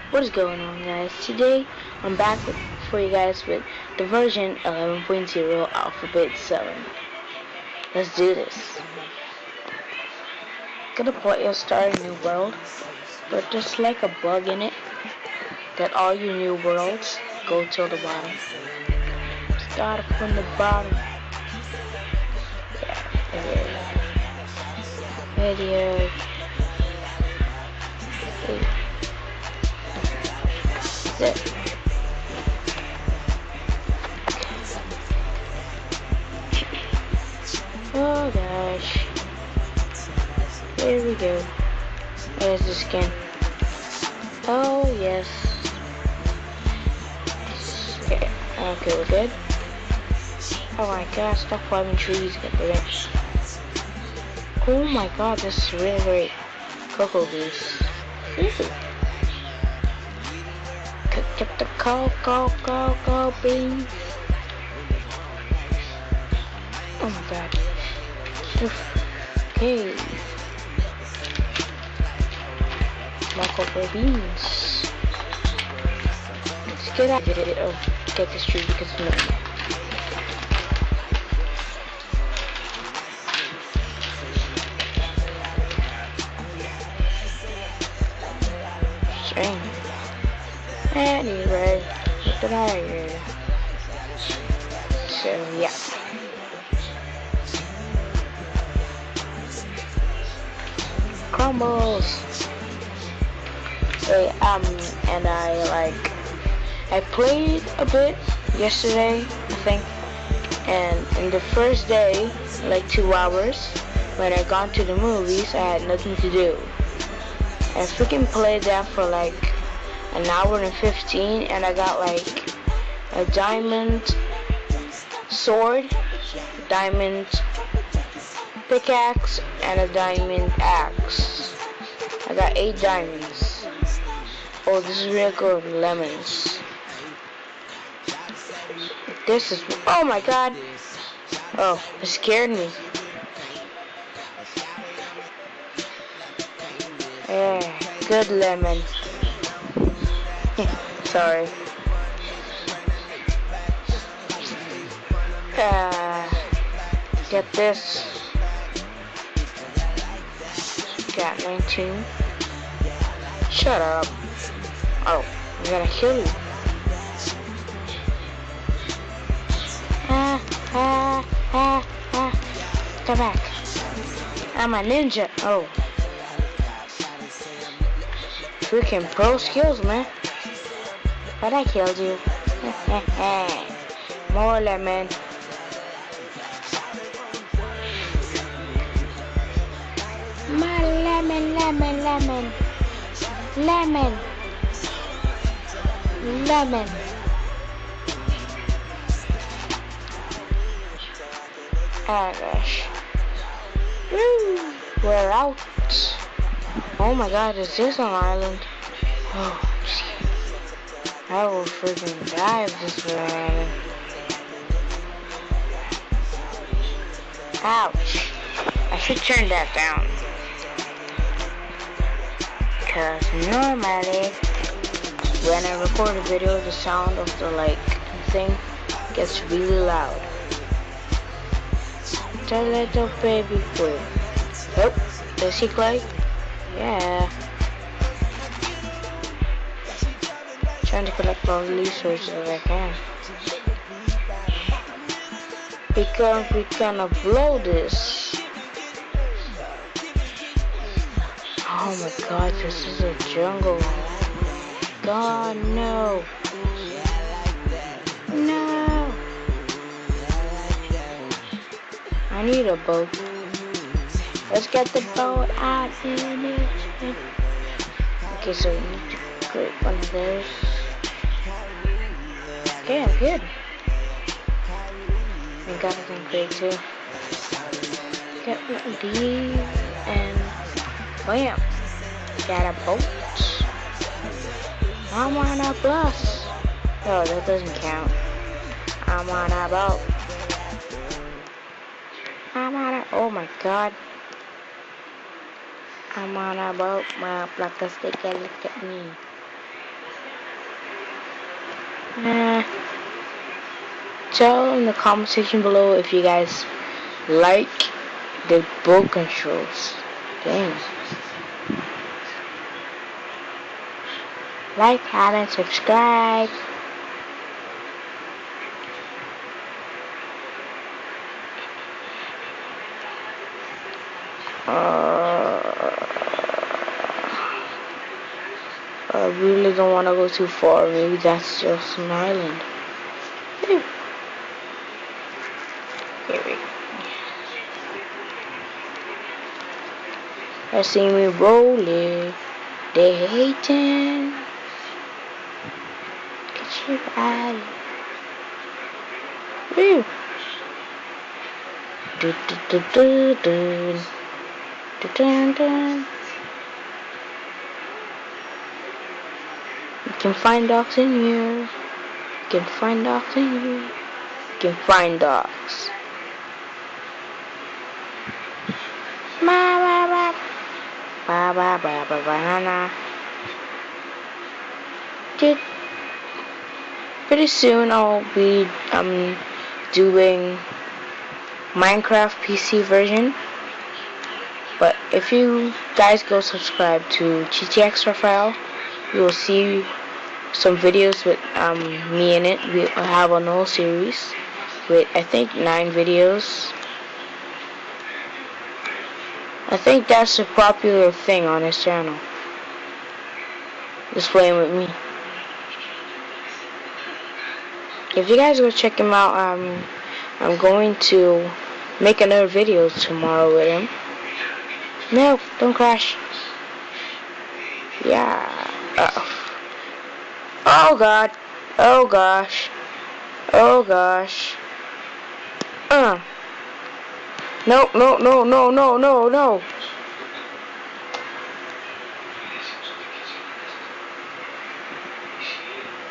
What is going on, guys? Today I'm back for you guys with the version 11.0 Alphabet 7. Let's do this. Gonna play a start a new world, but there's like a bug in it that all your new worlds go till the bottom. Start from the bottom. Yeah, video. Zip. Oh gosh. Here we go. There's the skin. Oh yes. Okay, we're good. Oh my god, stop climbing trees, get the rich. Oh my god, this is really great. Cocoa Goose. Get the cocoa beans. Oh my god. Okay. My cocoa beans. Let's get out of it. Oh, get this tree because it's not. String. Anyway, what did I hear? So yeah. Crumbles. And I played a bit yesterday, I think, and in the first day, like 2 hours, when I gone to the movies, I had nothing to do. I freaking played that for like an hour and 15, and I got like a diamond sword, diamond pickaxe, and a diamond axe. I got 8 diamonds. Oh, this is real good. Lemons. This is... Oh my god. Oh, it scared me. Yeah, good lemon. Sorry. Get this. Got 19. Shut up. Oh, I'm gonna kill you. Come back. I'm a ninja. Oh. Freaking pro skills, man. But I killed you. More lemon. My lemon. Oh gosh. Woo! We're out. Oh my god, is this an island? Oh, I will freaking die if this were an island. Ouch. I should turn that down. Because normally, when I record a video, the sound of the thing gets really loud. The little baby boy. Oh, is he Clay? Yeah. Trying to collect all the resources that I can. Because we're gonna blow this. Oh my god, this is a jungle. God, no. No. I need a boat. Let's get the boat out in it. Okay, so we need to create one of those. Okay, I'm good. I got it in create too. Get one of these and bam. Got a boat. I'm on a bus. Oh, that doesn't count. I'm on a boat. Oh my god. I'm on a boat, my plastic, look at me. Tell in the comment section below if you guys like the bow controls. Dang. Like, comment, subscribe. I really don't want to go too far. Maybe that's just an island. Here we go. I see me rolling. They hating. Get your body. Woo. Do do do do do. Do do do. You can find dogs in here. You can find dogs in here. You can find dogs. Ba ba ba ba ba ba ba banana. Pretty soon I'll be doing Minecraft PC version. But if you guys go subscribe to GTX Raphael, you will see some videos with me in it. We have a whole series with I think 9 videos. I think that's a popular thing on his channel. Just playing with me. If you guys go check him out, I'm going to make another video tomorrow with him. No, don't crash. Yeah. Oh god. Oh gosh. Oh gosh. No, no, no, no, no, no, no.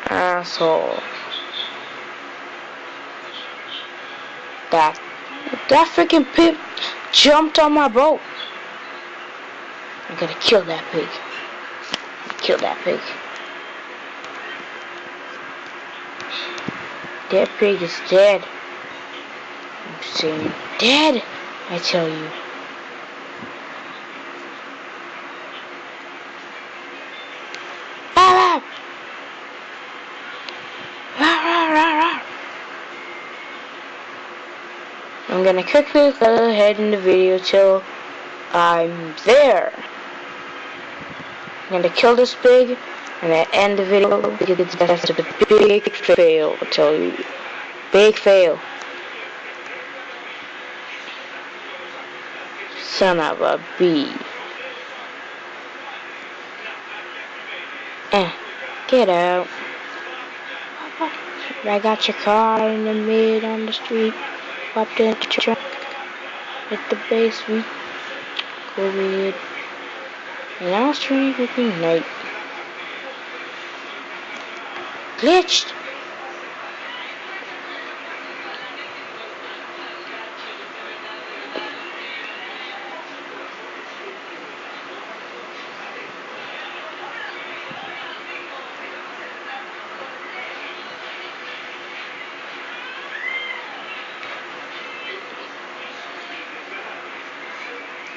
Asshole. That freaking pig jumped on my boat. I'm gonna kill that pig. Kill that pig. That pig is dead. I'm saying dead, I tell you. I'm gonna quickly go ahead in the video till I'm there. I'm gonna kill this pig and then end the video because that's a big fail, I tell you. Big fail. Son of a bee. Get out. I got your car in the mid on the street. Popped in the truck. Hit the basement. Go ahead. And now it's turning freaking night. Glitched.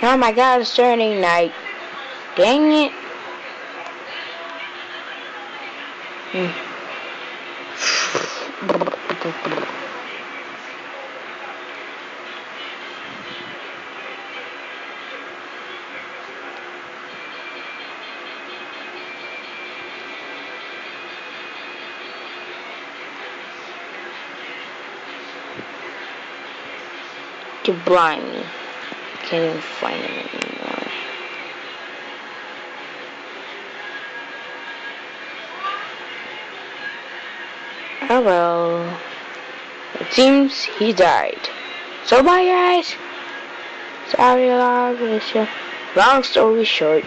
Oh my god, it's turning night. Dang it. To blind me. Can't even find him anymore. Oh well. It seems he died. So bye guys. Sorry, long story short.